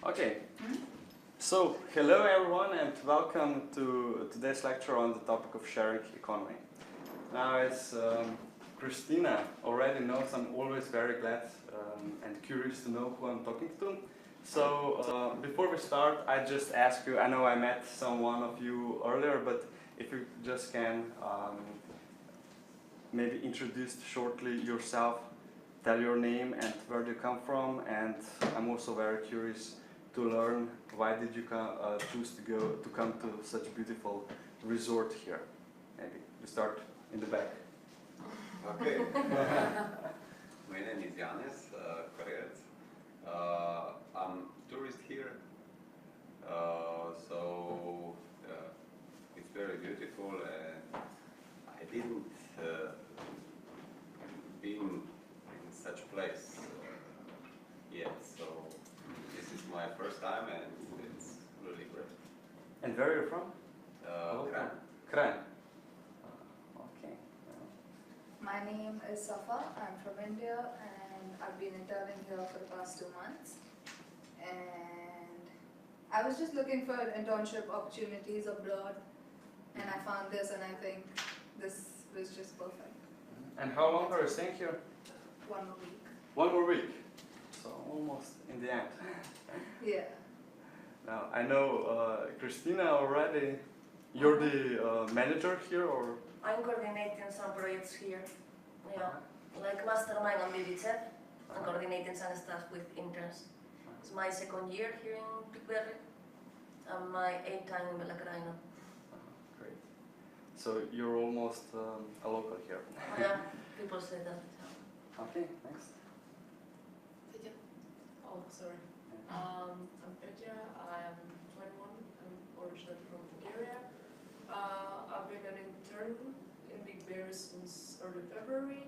Okay, so hello everyone and welcome to today's lecture on the topic of sharing economy. Now as Christina already knows, I'm always very glad and curious to know who I'm talking to. So before we start, I just ask you, I know I met one of you earlier, but if you just can maybe introduce shortly yourself, tell your name and where you come from, and I'm also very curious to learn why did you choose to come to such a beautiful resort here. Maybe we start in the back. Okay. My name is Janes Korec. I'm tourist here, so it's very beautiful, and I didn't been in such place yet, so this is my first time and it's really great. And where are you from? Kran. Kran. Okay. My name is Safa. I'm from India and I've been interning here for the past 2 months. And I was just looking for internship opportunities abroad, and I found this, and I think this was just perfect. And how long are you staying here? 1 more week. 1 more week. So almost in the end. Yeah. Now I know Christina already. You're the manager here, or? I'm coordinating some projects here. Yeah, like Mastermind and BBChat. I'm coordinating some stuff with interns. It's my 2nd year here in Pickberry and my 8th time in Belgrano. Great. So you're almost a local here. Yeah, people say that. Okay, next. Petya. Oh, sorry. I'm Petya. I'm 21. I'm originally from Bulgaria. I've been an intern in Big Bear since early February,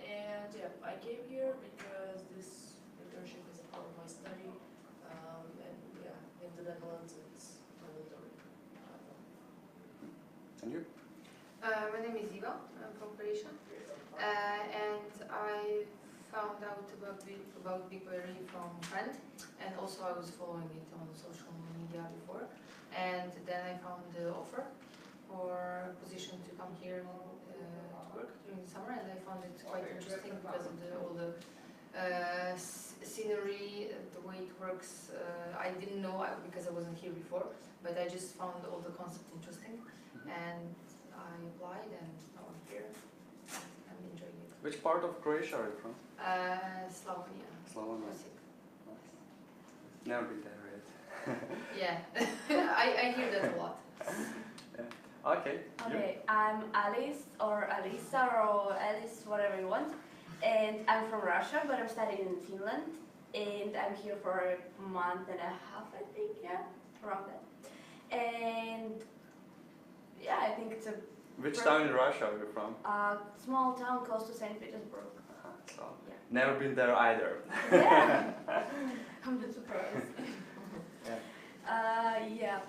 and yeah, I came here because this internship is a part of my study, and yeah, in the Netherlands it's mandatory. And you? My name is Ivo. I'm from Croatia, and I found out about Big Berry from a friend, and also I was following it on social media before, and then I found the offer for a position to come here to work during the summer, and I found it quite interesting because of all the scenery, the way it works. I didn't know because I wasn't here before, but I just found all the concept interesting, and I applied, and now I'm here. I'm enjoying it. Which part of Croatia are you from? Slavonia. Slavonia. Osijek. Never been there yet. Yeah, I hear that a lot. Yeah. Okay. Okay, I'm Alice or Alisa or Alice, whatever you want. And I'm from Russia, but I'm studying in Finland. And I'm here for a month and a half, I think, yeah, around that. And yeah, I think it's a... Which town in Russia are you from? Small town close to St. Petersburg. So, Yeah. never been there either. Yeah, I'm a bit surprised. Yeah. Yeah,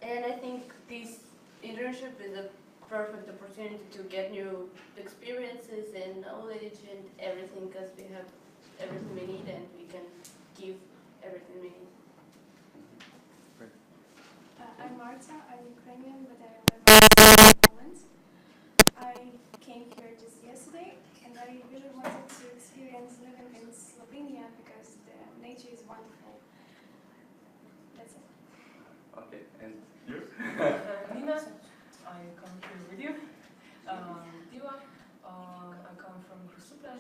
and I think this internship is a perfect opportunity to get new experiences and knowledge and everything, because we have everything we need and we can give everything we need. I'm Marta. I'm Ukrainian, but I live in Poland. I came here just yesterday, and I really wanted to experience living in Slovenia because the nature is wonderful. That's it. Okay, and you? Nina, I come here with you. Diva, I come from Krasuta.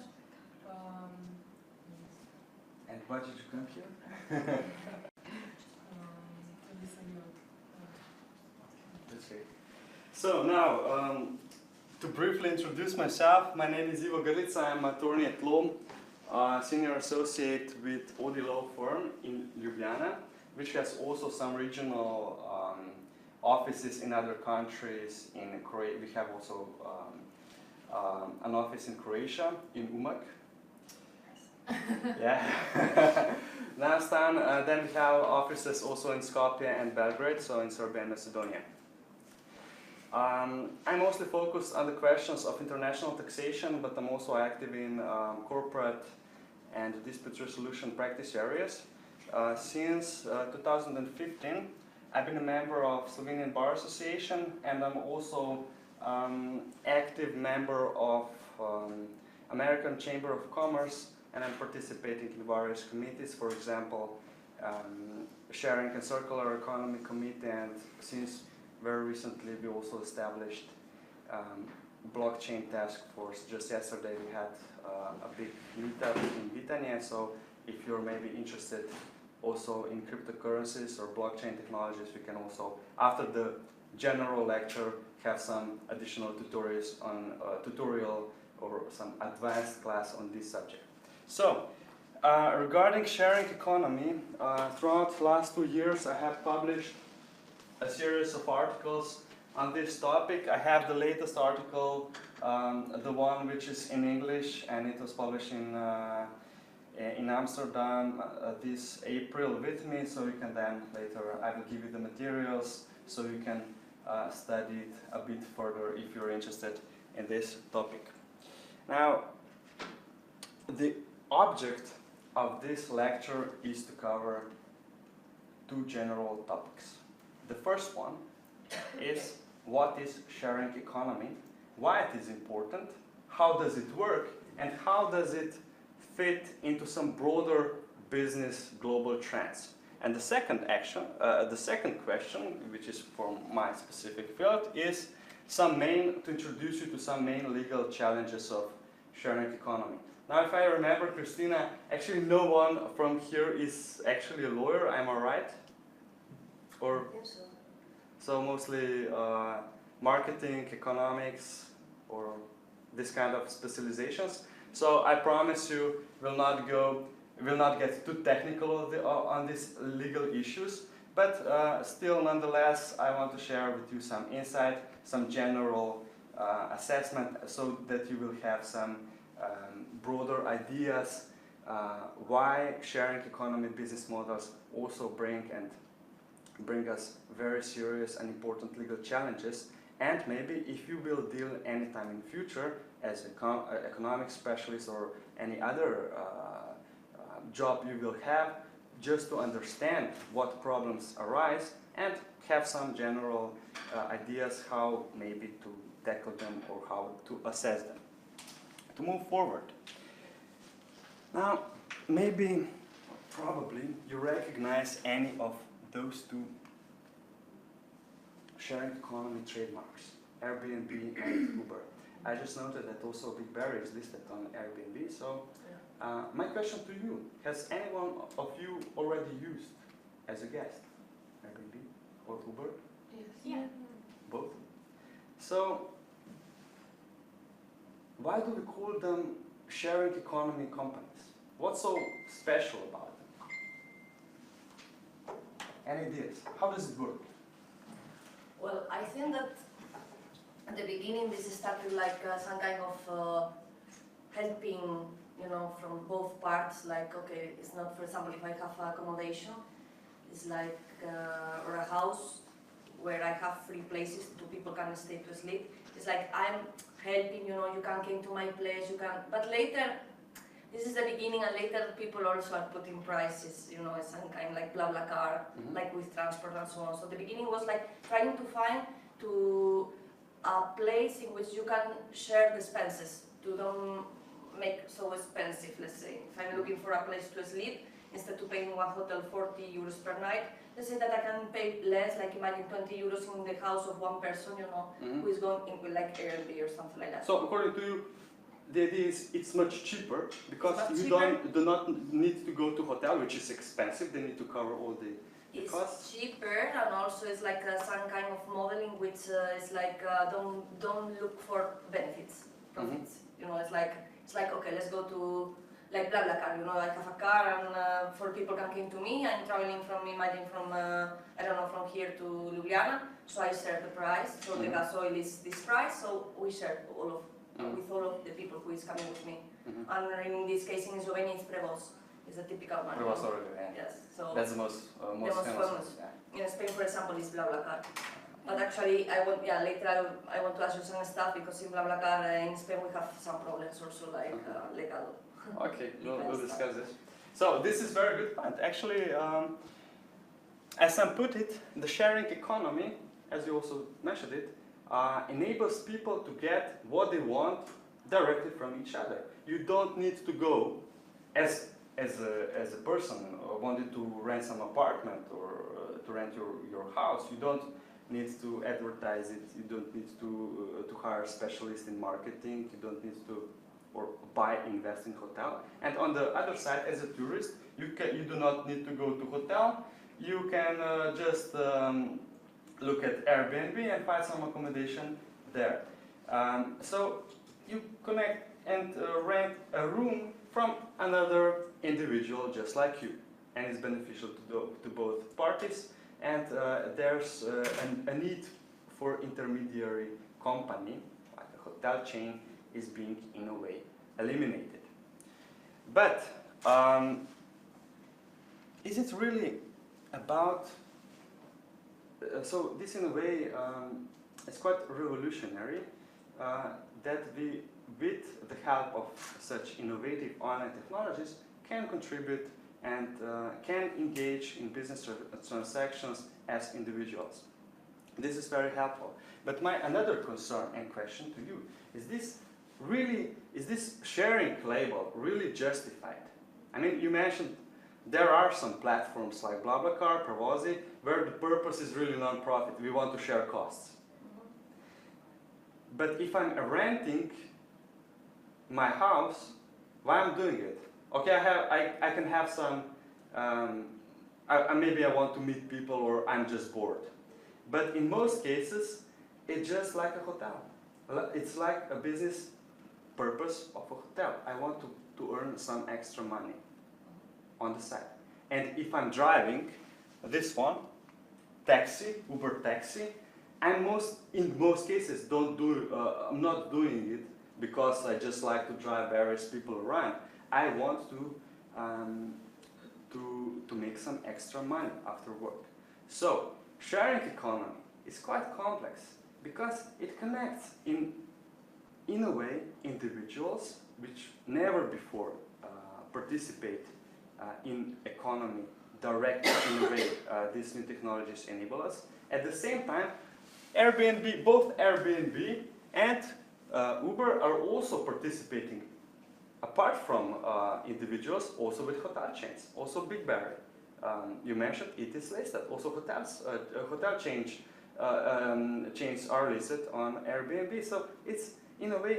And why did you come here? That's great. So now, to briefly introduce myself, my name is Ivo Grlica. I'm an attorney at law, senior associate with Audi Law Firm in Ljubljana, which has also some regional offices in other countries. In Croatia, we have also an office in Croatia, in Umag. Yeah. Last time, then we have offices also in Skopje and Belgrade, so in Serbia and Macedonia. I mostly focus on the questions of international taxation, but I'm also active in corporate and dispute resolution practice areas. Since 2015, I've been a member of Slovenian Bar Association, and I'm also active member of American Chamber of Commerce, and I'm participating in various committees, for example, Sharing and Circular Economy Committee, and since very recently we also established blockchain task force. Just yesterday we had a big meetup in Vitania, so if you're maybe interested also in cryptocurrencies or blockchain technologies, we can also, after the general lecture, have some additional tutorials on tutorial or some advanced class on this subject. So, regarding sharing economy, throughout the last 2 years I have published a series of articles on this topic. I have the latest article, the one which is in English, and it was published in Amsterdam this April with me, so you can then later, I will give you the materials so you can study it a bit further if you're interested in this topic. Now, the object of this lecture is to cover 2 general topics. The first one is what is sharing economy, why it is important, how does it work, and how does it fit into some broader business global trends. And the second question, which is from my specific field, is to introduce you to some main legal challenges of sharing economy. Now, if I remember, Christina, actually no one from here is actually a lawyer, am I right? Or I think so. so mostly marketing, economics, or this kind of specializations. So I promise you, we'll not get too technical on these legal issues, but still, nonetheless, I want to share with you some insight, some general assessment, so that you will have some broader ideas why sharing economy business models also bring us very serious and important legal challenges, and maybe if you will deal anytime in future as an economic specialist or any other job you will have, just to understand what problems arise and have some general ideas how maybe to tackle them or how to assess them. To move forward. Now, maybe, probably, you recognize any of those 2 sharing economy trademarks, AirBnb and Uber. I just noted that also Big Bear is listed on Airbnb, so my question to you, has anyone of you already used as a guest Airbnb or Uber? Yes. Yeah. Both? So, why do we call them sharing economy companies? What's so special about them? Any ideas? How does it work? Well, I think that at the beginning this started like some kind of helping, you know, from both parts. Like, okay, it's not, for example, if I have accommodation, it's like or a house where I have 3 places, 2 people can stay to sleep. It's like I'm helping, you know, you can come to my place, you can. But later, this is the beginning, and later people also are putting prices, you know, some kind like BlaBlaCar, like with transport and so on. So the beginning was like trying to find a place in which you can share the expenses to don't make so expensive. Let's say if I'm looking for a place to sleep, instead of paying one hotel 40 euros per night, let's say that I can pay less, like imagine 20 euros in the house of one person, you know, who is going in like Airbnb or something like that. So according to you, the idea is it's much cheaper because you do not need to go to hotel, which is expensive. They need to cover all the costs. It's cheaper, and also it's like some kind of modeling which is like don't look for benefits, profits. You know, it's like okay, let's go to like BlaBlaCar. You know, I have a car, and 4 people can come to me. I'm traveling from, imagine from I don't know, from here to Ljubljana. So I share the price. So the gasoil is this price. So we share with all of the people who is coming with me. And in this case in Slovenia it's Prevoz. It's a typical one. Prevoz already, yeah. Yes. So that's the most famous. Yeah. In Spain, for example, is BlaBlaCar. But actually, later I want to ask you some stuff, because in BlaBlaCar in Spain we have some problems also, like legal. Okay, we'll discuss this. So this is very good point. Actually, as some put it, the sharing economy, as you also mentioned it, enables people to get what they want directly from each other. You don't need to go as a person wanted to rent some apartment or to rent your house. You don't need to advertise it. You don't need to hire specialists in marketing. You don't need to or invest in hotel. And on the other side, as a tourist, you do not need to go to hotel. You can just look at Airbnb and find some accommodation there. So you connect and rent a room from another individual just like you, and it's beneficial to both parties. And there's a need for intermediary company, like a hotel chain, is being in a way eliminated. But is it really about? So this, in a way, is quite revolutionary. That we, with the help of such innovative online technologies, can contribute and can engage in business transactions as individuals. This is very helpful. But my another concern and question to you is this sharing label really justified? I mean, you mentioned there are some platforms like BlaBlaCar, Prevozi, where the purpose is really non-profit. We want to share costs. But if I'm renting my house, why I'm doing it? Okay, I can have some, maybe I want to meet people or I'm just bored. But in most cases, it's just like a hotel. It's like a business purpose of a hotel. I want to earn some extra money on the side. And if I'm driving this one, taxi, Uber taxi, in most cases I'm not doing it because I just like to drive various people around. I want to make some extra money after work. So sharing economy is quite complex because it connects in a way individuals which never before participate in economy directly in a way these new technologies enable us. At the same time, Airbnb, both Airbnb and Uber are also participating, apart from individuals, also with hotel chains, also Big Barrier. You mentioned it is listed. Also hotels, hotel chains are listed on Airbnb. So it's in a way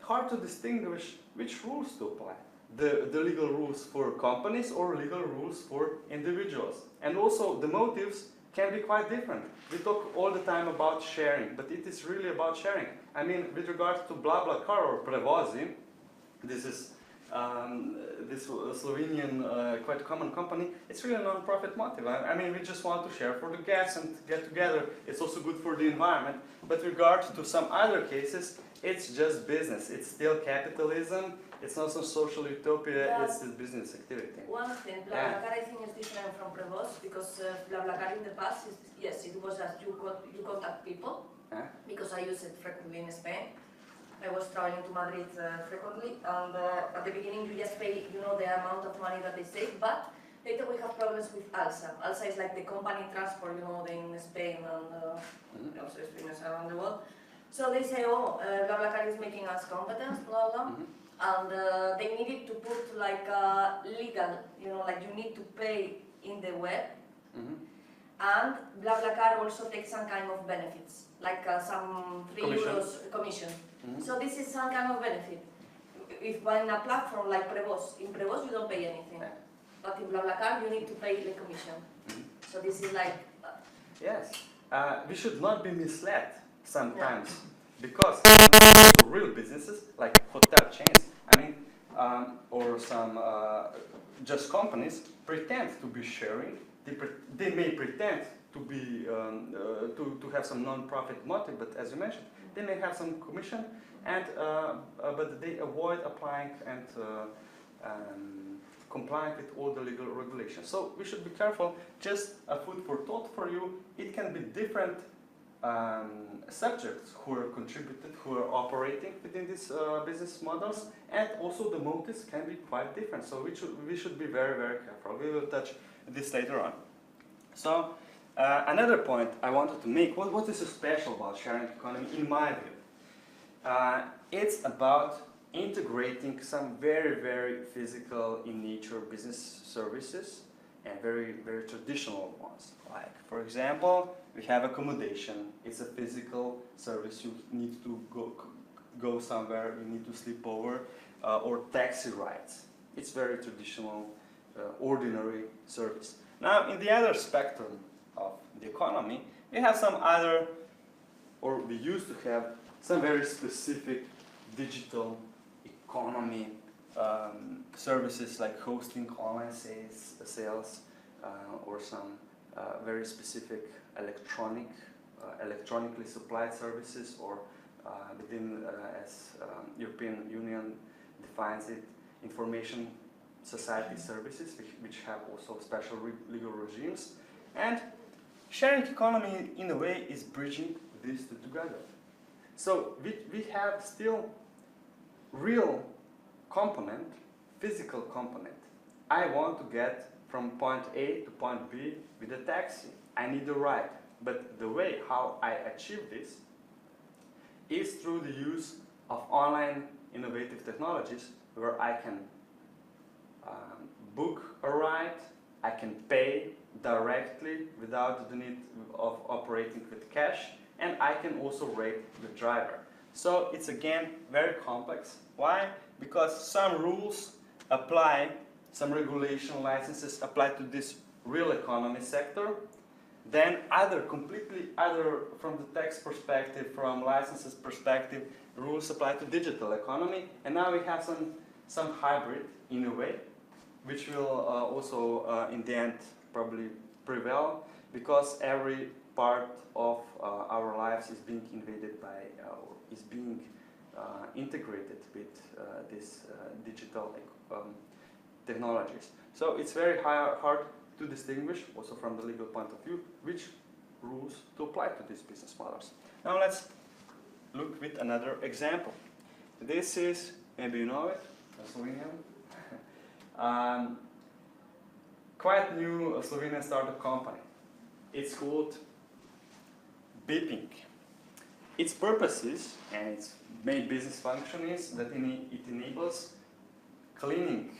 hard to distinguish which rules to apply. The legal rules for companies or legal rules for individuals. And also the motives can be quite different. We talk all the time about sharing, but it is really about sharing. I mean, with regards to BlaBlaCar or Prevozi, this is this Slovenian quite common company, it's really a non-profit motive. I mean, we just want to share for the guests and get together. It's also good for the environment. But with regards to some other cases, it's just business. It's still capitalism. It's not some social utopia, Yeah. it's a business activity. One thing, BlaBlaCar I think is different from Prevoz because BlaBlaCar in the past, yes, it was that you contact people, because I use it frequently in Spain. I was traveling to Madrid frequently, and at the beginning you just pay, the amount of money that they save, but later we have problems with ALSA. ALSA is like the company transport, in Spain and also experience around the world. So they say, BlaBlaCar is making us competence, blah, blah. And they needed to put like legal, like you need to pay in the web. And BlaBlaCar also takes some kind of benefits, like some 3 euros commission. So this is some kind of benefit. If buying a platform like Prevoz, in Prevoz you don't pay anything. But in BlaBlaCar you need to pay the commission. So this is like... Yes, we should not be misled sometimes. Because real businesses like hotel chains, or some just companies pretend to be sharing. They may pretend to be to have some non-profit motive, but as you mentioned, they may have some commission, and but they avoid applying and complying with all the legal regulations. So we should be careful. Just a food for thought for you. It can be different subjects who are contributed, who are operating within these business models, and also the motives can be quite different. So we should be very, very careful. We will touch this later on. So another point I wanted to make, what is so special about sharing economy in my view? It's about integrating some very, very physical in nature business services and very, very traditional ones. Like, for example, we have accommodation. It's a physical service. You need to go somewhere. You need to sleep over, or taxi rides. It's very traditional, ordinary service. Now, in the other spectrum of the economy, we have some other, or we used to have some very specific digital economy services like hosting online sales, or some very specific electronically supplied services, or within, as European Union defines it, information society services, which have also special legal regimes. And sharing economy, in a way, is bridging these two together. So we have still real component, physical component. I want to get from point A to point B with a taxi. I need a ride. But the way how I achieve this is through the use of online innovative technologies, where I can book a ride, I can pay directly without the need of operating with cash, and I can also rate the driver. So it's again very complex. Why? Because some rules apply, some regulation licenses apply to this real economy sector, then completely other, from the tax perspective, from licenses perspective, rules apply to digital economy, and now we have some hybrid in a way, which will also in the end probably prevail, because every part of our lives is being invaded by, or is being integrated with these digital technologies. So it's very hard to distinguish, also from the legal point of view, which rules to apply to these business models. Now let's look with another example. This is, maybe you know it, Slovenian. Quite new Slovenian startup company. It's called Beeping. Its purpose is, and its main business function is, that it enables cleaning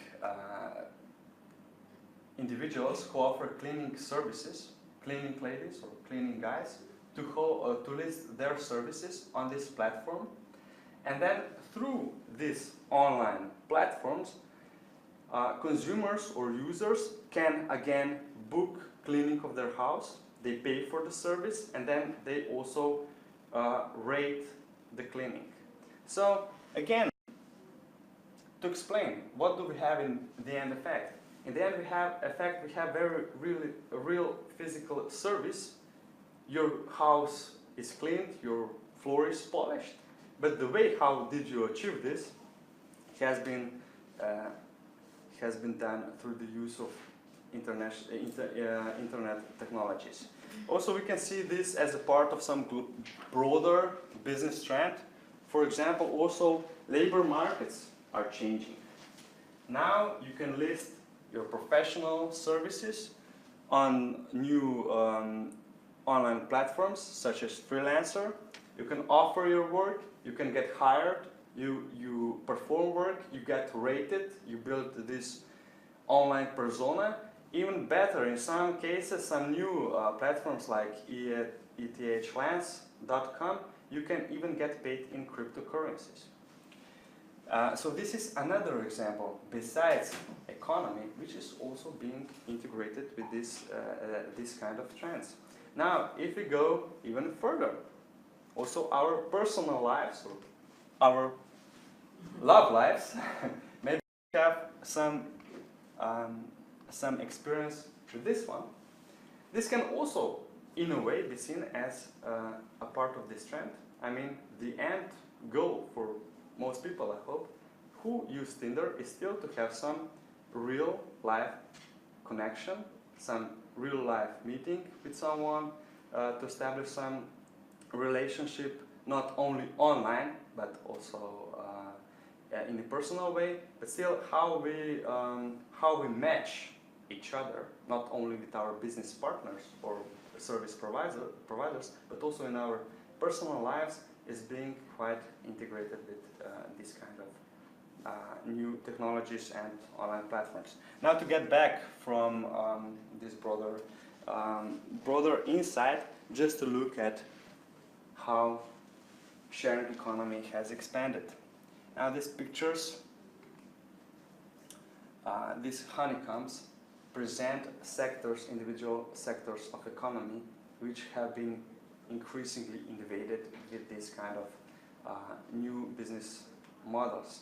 individuals who offer cleaning services, cleaning ladies or cleaning guys, to list their services on this platform. And then through these online platforms, consumers or users can again book cleaning of their house. They pay for the service, and then they also rate the cleaning. So again, to explain, what do we have in the end effect? In the end we have a real physical service. Your house is cleaned, your floor is polished, but the way how did you achieve this has been done through the use of internet technologies. Also, we can see this as a part of some broader business trend. For example, also labor markets are changing. Now you can list your professional services on new online platforms such as Freelancer. You can offer your work, you can get hired, you perform work, you get rated, you build this online persona. Even better, in some cases, some new platforms like ethlands.com, you can even get paid in cryptocurrencies. So this is another example, besides economy, which is also being integrated with this kind of trends. Now, if we go even further, also our personal lives, or our love lives, maybe we have some experience with this one. This can also, in a way, be seen as a part of this trend. I mean, the end goal for most people, I hope, who use Tinder is still to have some real life connection, some real life meeting with someone, to establish some relationship not only online but also in a personal way, but still how we match each other, not only with our business partners or service providers, but also in our personal lives, is being quite integrated with this kind of new technologies and online platforms. Now, to get back from this broader insight, just to look at how sharing economy has expanded. Now, these pictures, these honeycombs, present sectors, individual sectors of economy, which have been increasingly invaded with this kind of new business models.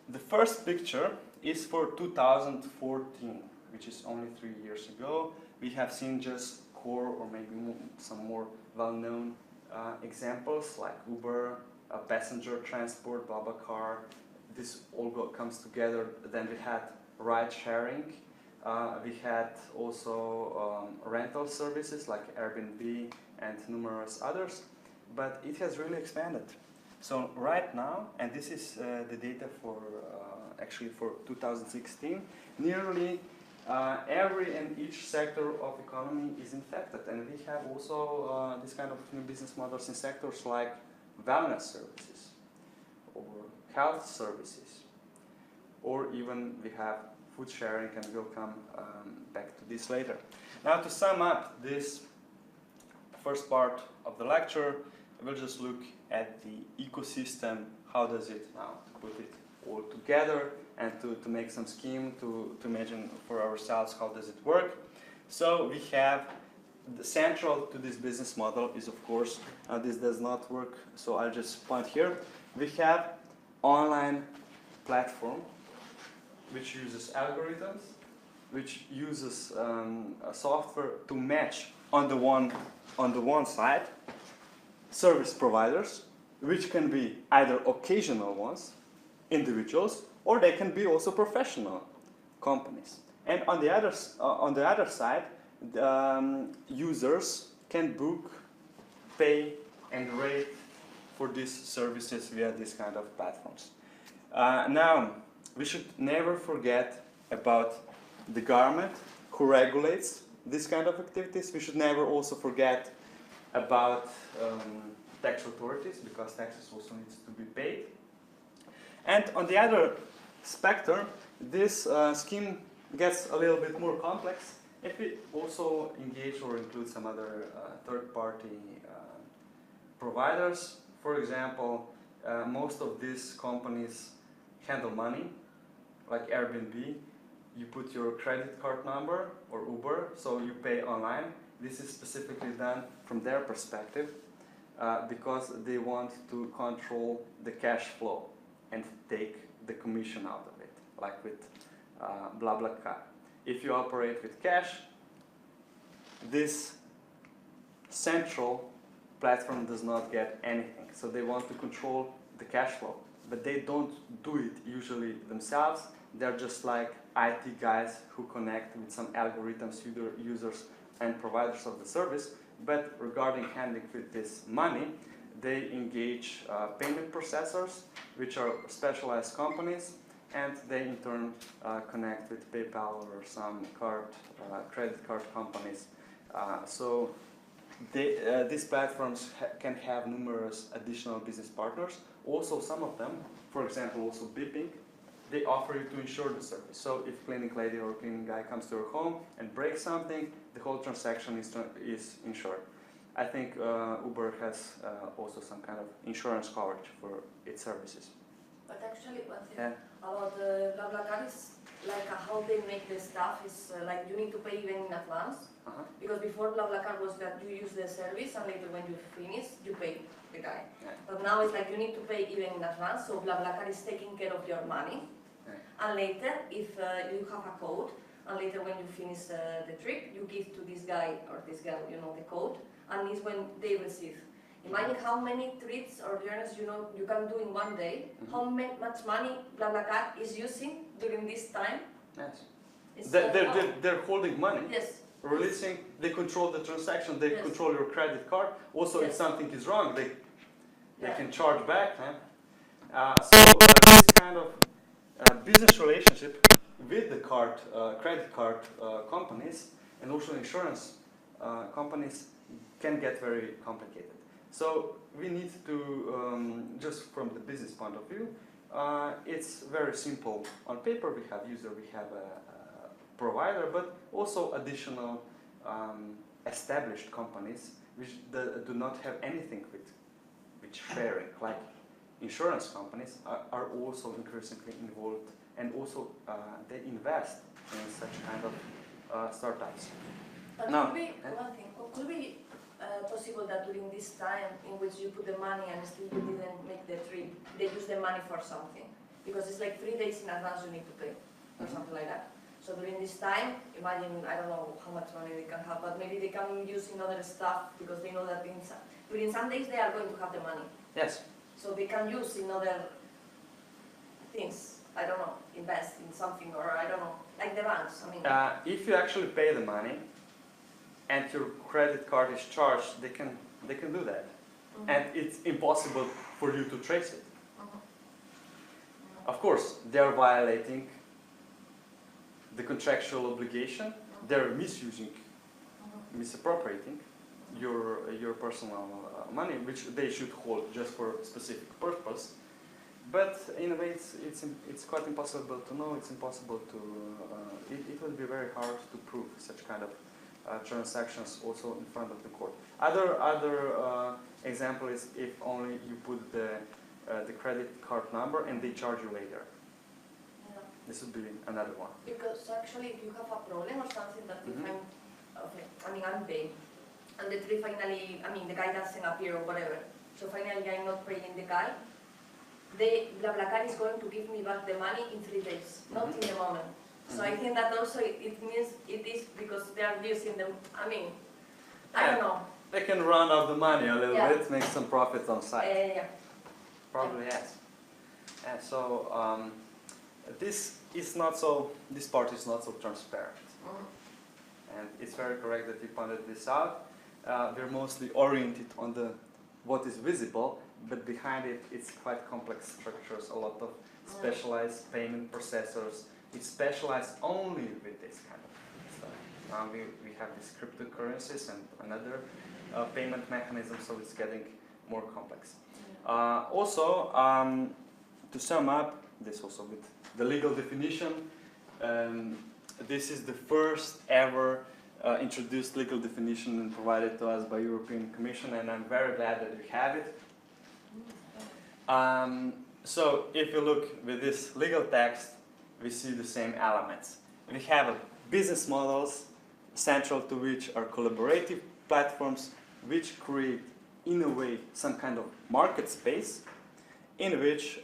The first picture is for 2014, which is only 3 years ago. We have seen just core or maybe some more well-known examples like Uber, passenger transport, BlaBlaCar. This all comes together. Then we had ride sharing. We had also rental services like AirBnb and numerous others, but it has really expanded. So right now, and this is the data for actually for 2016, nearly every and each sector of economy is infected, and we have also this kind of new business models in sectors like wellness services or health services, or even we have food sharing, and we'll come back to this later. Now, to sum up this first part of the lecture, we'll just look at the ecosystem. How does it now, to put it all together and to make some scheme to imagine for ourselves how does it work. So we have the central to this business model is, of course, this does not work, so I'll just point here. We have online platform which uses algorithms, which uses a software to match on the one side service providers, which can be either occasional ones, individuals, or they can be also professional companies. And on the other side, users can book, pay, and rate for these services via this kind of platforms. Now, we should never forget about the government who regulates this kind of activities. We should never also forget about tax authorities, because taxes also needs to be paid. And on the other spectrum, this scheme gets a little bit more complex if we also engage or include some other third-party providers. For example, most of these companies handle money, like Airbnb. You put your credit card number, or Uber, so you pay online. This is specifically done from their perspective because they want to control the cash flow and take the commission out of it, like with BlaBlaCar. If you operate with cash, this central platform does not get anything. So they want to control the cash flow, but they don't do it usually themselves. They're just like IT guys who connect with some algorithms, users and providers of the service. But regarding handling with this money, they engage payment processors, which are specialized companies, and they in turn connect with PayPal or some credit card companies. So these platforms can have numerous additional business partners. Also, some of them, for example, also beeping, they offer you to insure the service. So if cleaning lady or cleaning guy comes to your home and breaks something, the whole transaction is insured. I think Uber has also some kind of insurance coverage for its services. But actually, one thing Yeah. about BlaBlaCar is like how they make the stuff is like you need to pay even in advance. Because before BlaBlaCar was that you use the service and later when you finish, you pay the guy. Yeah. But now it's like you need to pay even in advance, so BlaBlaCar is taking care of your money. Yeah. And later, if you have a code, and later when you finish the trip, you give to this guy or this girl, you know, the code, and it's when they receive. Imagine how many trips or journeys you can do in one day, how much money BlaBlaCar is using during this time. Yes. It's They're holding money. Yes. releasing, they control the transaction, they Yes. control your credit card. Also, if Yes. something is wrong, they Yeah. can charge back. So this kind of business relationship with the credit card companies and also insurance companies can get very complicated. So we need to, just from the business point of view, it's very simple. On paper we have user, we have a provider, but also additional established companies which do not have anything with sharing, like insurance companies are also increasingly involved, and also they invest in such kind of startups. But No. could be one thing. Could be possible that during this time in which you put the money and still you didn't make the trip, they use the money for something, because it's like 3 days in advance you need to pay or something like that. So during this time, imagine, I don't know how much money they can have, but maybe they can use in other stuff because they know that during some days they are going to have the money. Yes. So they can use in other things. I don't know, invest in something, or I don't know, like the banks. I mean, If you actually pay the money and your credit card is charged, they can do that, and it's impossible for you to trace it. Of course, they are violating the contractual obligation. They're misusing, misappropriating your personal money, which they should hold just for a specific purpose. But in a way, it's quite impossible to know. It's impossible to. It would be very hard to prove such kind of transactions also in front of the court. Other example is if only you put the credit card number and they charge you later. yeah. This would be another one. Because actually, if you have a problem or something that if I'm, okay, I mean, I'm paying, and the tree finally, I mean, the guy doesn't appear or whatever, so finally I'm not paying the guy, BlaBlaCar is going to give me back the money in 3 days, not in the moment. So I think that also it means it is because they are using them, I mean, I don't know. They can run off the money a little Yeah. bit, make some profit on site. Yeah. Probably yes. And so this part is not so transparent. And it's very correct that you pointed this out. We're mostly oriented on what is visible, but behind it, it's quite complex structures, a lot of specialized payment processors. It's specialized only with this kind of stuff. We have these cryptocurrencies and another payment mechanism, so it's getting more complex. Also, to sum up, this also with the legal definition, this is the first ever introduced legal definition and provided to us by European Commission, and I'm very glad that we have it. So if you look with this legal text, we see the same elements. We have business models, central to which are collaborative platforms, which create, in a way, some kind of market space, in which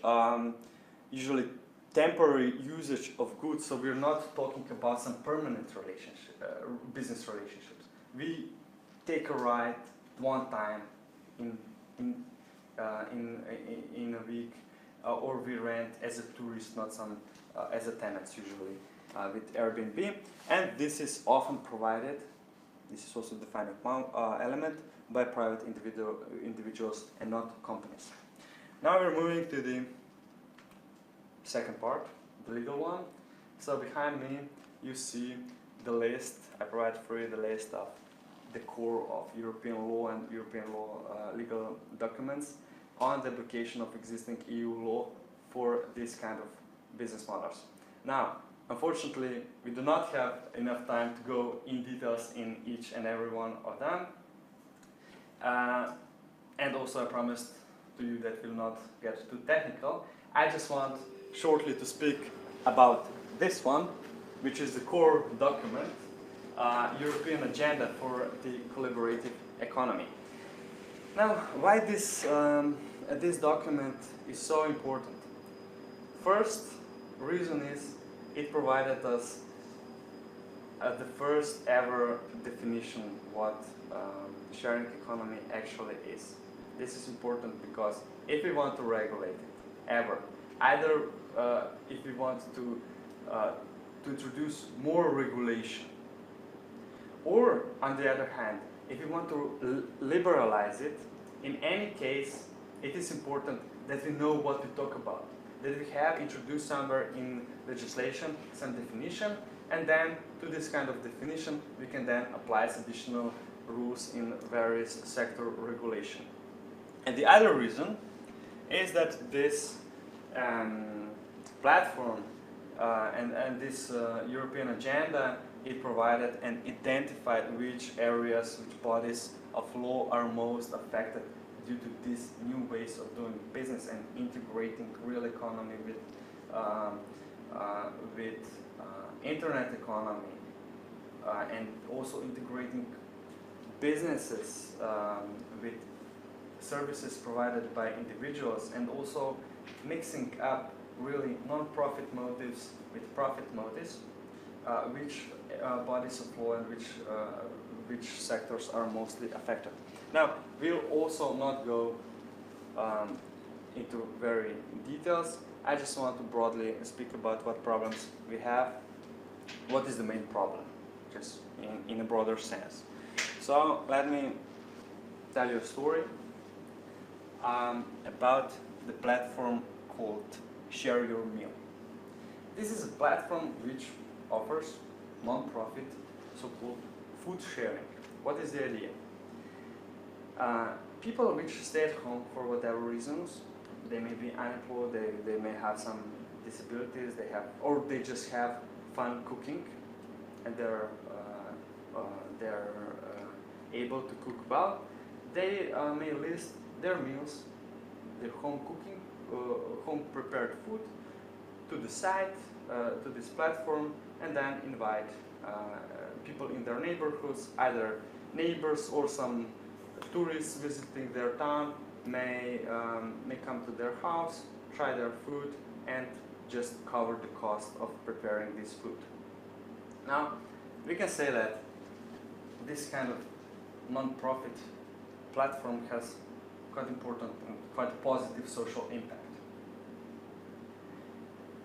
usually temporary usage of goods, so we're not talking about some permanent relationship, business relationships. We take a ride one time in a week, or we rent as a tourist, not some as a tenant usually with AirBnb, and this is often provided. This is also the final element by private individuals and not companies. Now we're moving to the second part, the legal one. So behind me you see the list. I provide for you the list of the core of European law and European law legal documents on the application of existing EU law for this kind of business models. Now, unfortunately, we do not have enough time to go in details in each and every one of them. And also I promised to you that we'll not get too technical. I just want shortly to speak about this one, which is the core document, European Agenda for the Collaborative Economy. Now, why this document is so important? First reason is it provided us the first ever definition what sharing economy actually is. This is important because if we want to regulate it ever, either if we want to introduce more regulation, Or, on the other hand, if you want to liberalize it, in any case, it is important that we know what we talk about, that we have introduced somewhere in legislation some definition, and then to this kind of definition we can then apply additional rules in various sector regulation. And the other reason is that this platform and this European agenda, it provided and identified which areas, which bodies of law are most affected due to these new ways of doing business and integrating real economy with internet economy, and also integrating businesses with services provided by individuals, and also mixing up really non-profit motives with profit motives, which bodies of law and which sectors are mostly affected. Now, we'll also not go into very details. I just want to broadly speak about what problems we have. What is the main problem, just in a broader sense. So let me tell you a story about the platform called Share Your Meal. This is a platform which offers non-profit, so-called food sharing. What is the idea? People which stay at home for whatever reasons, they may be unemployed, they may have some disabilities, or they just have fun cooking, and they're able to cook well. They may list their meals, their home cooking, home prepared food to the site, to this platform, and then invite people in their neighborhoods, either neighbors or some tourists visiting their town may come to their house, try their food, and just cover the cost of preparing this food. Now, we can say that this kind of non-profit platform has quite important and quite positive social impact.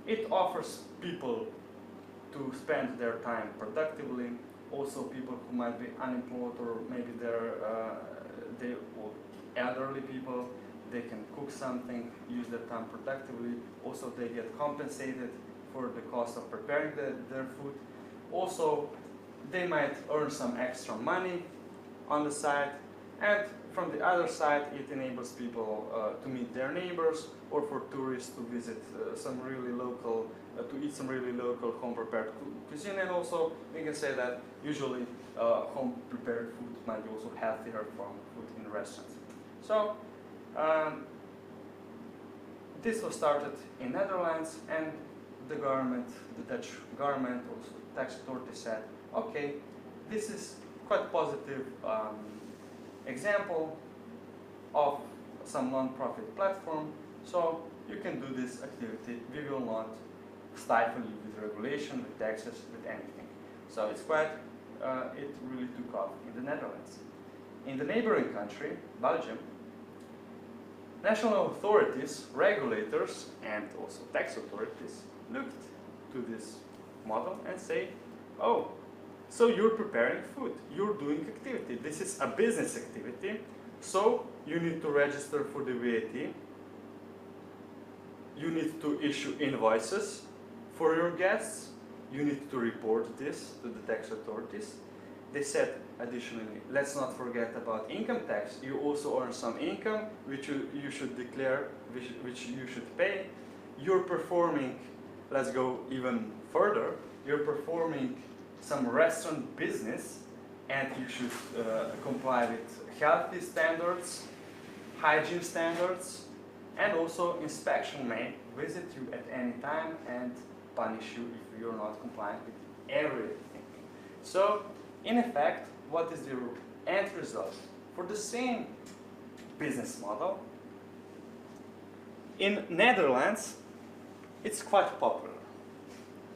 It offers people to spend their time productively, also people who might be unemployed, or maybe they're elderly people, they can cook something, use their time productively. Also, they get compensated for the cost of preparing their food. Also, they might earn some extra money on the side, and from the other side, it enables people to meet their neighbors, or for tourists to visit some really local, to eat some really local home-prepared cuisine. And also, we can say that usually home-prepared food might be also healthier from food in restaurants. So, this was started in Netherlands, and the government, the Dutch government, also the tax authority said, okay, this is quite positive example of some non-profit platform, so you can do this activity. We will not stifle you with regulation, with taxes, with anything. So it's quite, it really took off in the Netherlands. In the neighboring country, Belgium, national authorities, regulators, and also tax authorities looked to this model and say, oh, so you're preparing food, you're doing activity. This is a business activity, so you need to register for the VAT. You need to issue invoices for your guests. You need to report this to the tax authorities. They said, additionally, let's not forget about income tax. You also earn some income, which you should declare, which you should pay. You're performing, let's go even further, you're performing some restaurant business, and you should comply with healthy standards, hygiene standards, and also inspection may visit you at any time and punish you if you're not compliant with everything. So, in effect, what is the end result? For the same business model, in Netherlands, it's quite popular.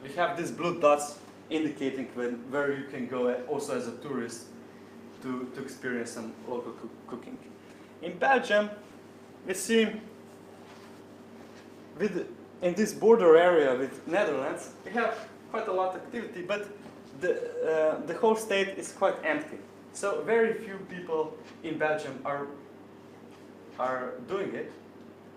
We have these blue dots indicating where you can go also as a tourist to experience some local cooking. In Belgium, we see in this border area with Netherlands, we have quite a lot of activity, but the whole state is quite empty. So very few people in Belgium are doing it.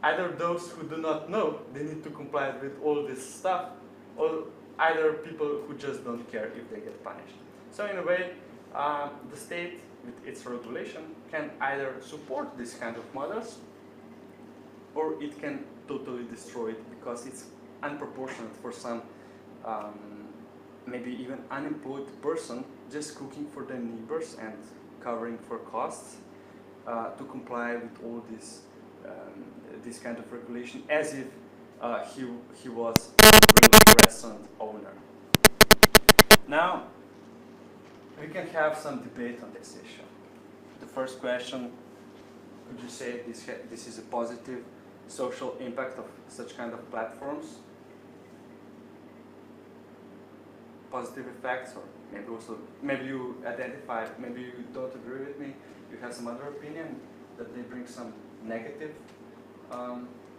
Either those who do not know they need to comply with all this stuff, or either people who just don't care if they get punished. So in a way, the state with its regulation can either support this kind of models, or it can totally destroy it because it's unproportionate for some maybe even unemployed person just cooking for their neighbors and covering for costs to comply with all this kind of regulation, as if he was a real restaurant owner. Now, we can have some debate on this issue. The first question, could you say this is a positive social impact of such kind of platforms? Positive effects, or maybe also, maybe you identify, maybe you don't agree with me, you have some other opinion that they bring some negative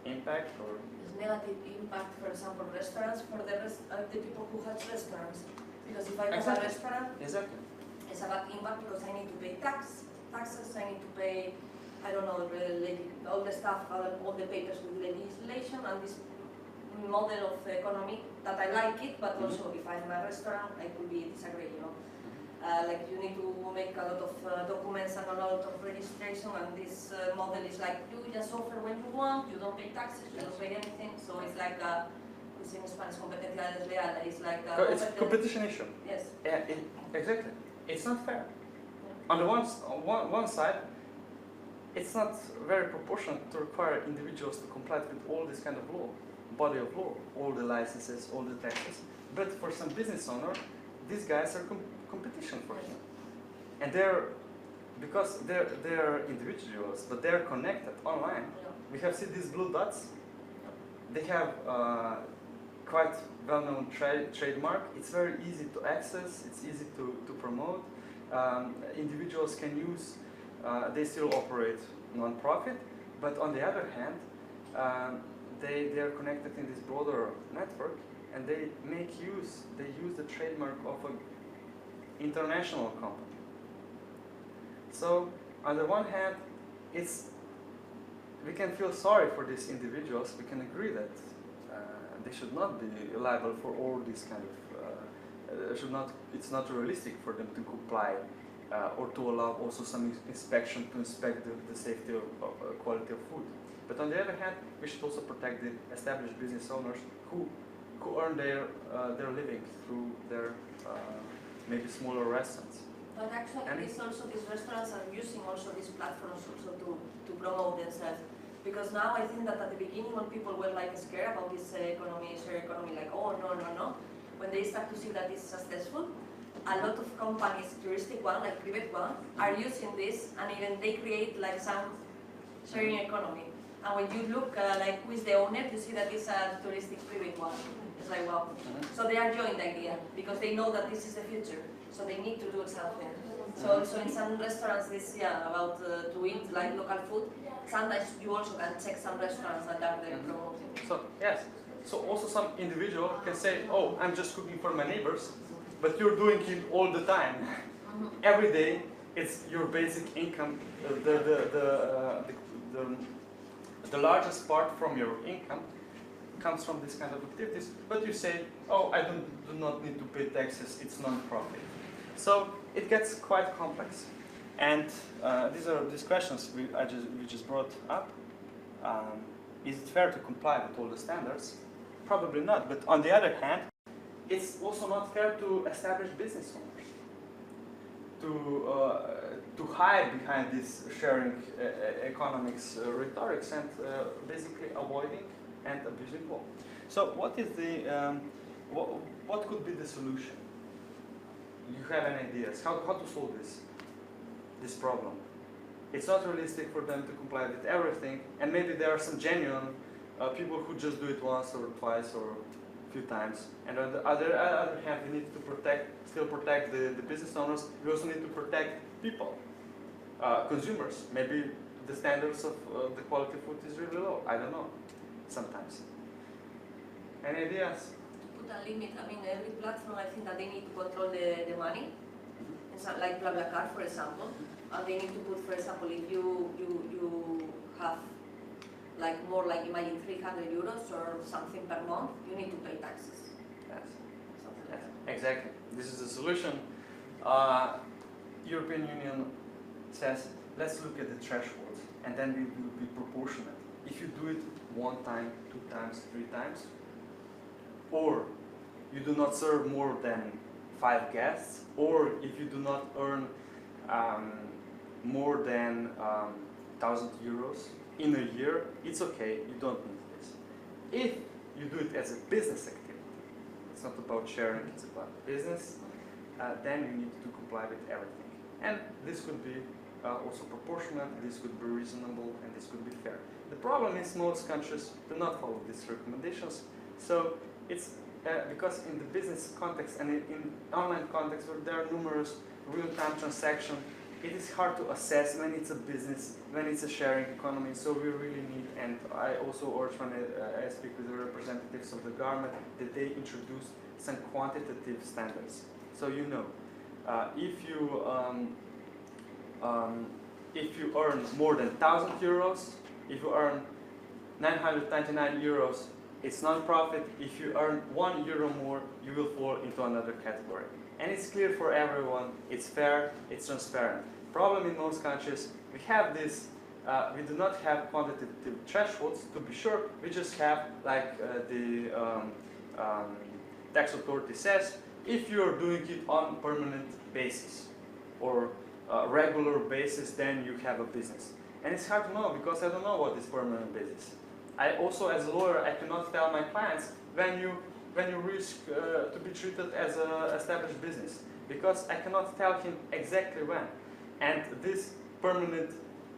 impact, or? There's negative impact, for example, restaurants for the people who have restaurants. Because if I have a restaurant, Exactly. it's a bad impact because I need to pay taxes, I need to pay, I don't know, all the stuff, all the papers with legislation, and this model of economy that I like it, but also if I'm a restaurant, I could be disagree, you know. Like you need to make a lot of documents and a lot of registration, and this model is like you just offer when you want, you don't pay taxes, you don't pay anything, so it's like it's in Spanish competencia desleal, it's like It's a competition issue. Yes. Yeah, exactly. It's not fair. On the one side, it's not very proportionate to require individuals to comply with all this kind of law, body of law, all the licenses, all the taxes. But for some business owner, these guys are competition for him, and because they're individuals, but they're connected online. We have seen these blue dots. They have quite well-known trademark. It's very easy to access. It's easy to promote. Individuals can use. They still operate non-profit, but on the other hand, they are connected in this broader network, and they use the trademark of an international company. So on the one hand, we can feel sorry for these individuals. We can agree that they should not be liable for all these kind of. It's not realistic for them to comply or to allow also some inspection to inspect the safety of quality of food. But on the other hand, we should also protect the established business owners who earn their living through their maybe smaller restaurants. But actually, these restaurants are using also these platforms also to promote themselves. Because now I think that at the beginning, when people were like scared about this share economy, like, oh no, when they start to see that it's successful, a lot of companies, touristic one, like private one, are using this, and even they create like some sharing economy. And when you look like who is the owner, you see that it's a touristic private one. It's like, wow. So they are joined the idea because they know that this is the future. So they need to do something. So also in some restaurants, this about to eat like local food. Sometimes you also can check some restaurants that are there promoting. So yes. So also some individual can say, oh, I'm just cooking for my neighbors, but you're doing it all the time. Every day, it's your basic income. The largest part from your income comes from this kind of activities, but you say, oh, I do not need to pay taxes, it's non-profit. So it gets quite complex. And these are these questions we just brought up. Is it fair to comply with all the standards? Probably not, but on the other hand, it's also not fair to establish business owners to hide behind this sharing economics rhetorics and basically avoiding and abusing law. So what is the what could be the solution? You have any ideas how to solve this problem? It's not realistic for them to comply with everything, and maybe there are some genuine people who just do it once or twice or a few times. And on the other hand, we need to still protect the business owners. We also need to protect people, consumers. Maybe the standards of the quality food is really low. I don't know. Sometimes. Any ideas? put a limit. I mean, every platform, I think that they need to control the money. It's not like BlaBlaCar, for example. They need to put, for example, if you have like more like imagine 300 euros or something per month, you need to pay taxes. Yes. Something Yes, like that. exactly. This is the solution. European Union says, let's look at the thresholds, and then we will be proportionate. If you do it 1 time, 2 times, 3 times, or you do not serve more than 5 guests, or if you do not earn more than 1,000 euros in a year, it's okay, you don't need this. If you do it as a business activity, it's not about sharing, it's about business, then you need to comply with everything. And this could be also proportionate, this could be reasonable, and this could be fair. The problem is most countries do not follow these recommendations, so it's because in the business context and in online context where there are numerous real-time transactions, it is hard to assess when it's a business, when it's a sharing economy, so we really need, and I also urge when I speak with the representatives of the government, that they introduce some quantitative standards. So you know, if you earn more than 1,000 euros, if you earn 999 euros, it's non-profit. If you earn €1 more, you will fall into another category. And it's clear for everyone, it's fair, it's transparent. Problem in most countries, we have this, we do not have quantitative thresholds, to be sure, we just have, like the tax authority says, if you're doing it on permanent basis or regular basis, then you have a business. And it's hard to know, because I don't know what is permanent basis. I also, as a lawyer, I cannot tell my clients when you risk to be treated as an established business, because I cannot tell him exactly when. And this permanent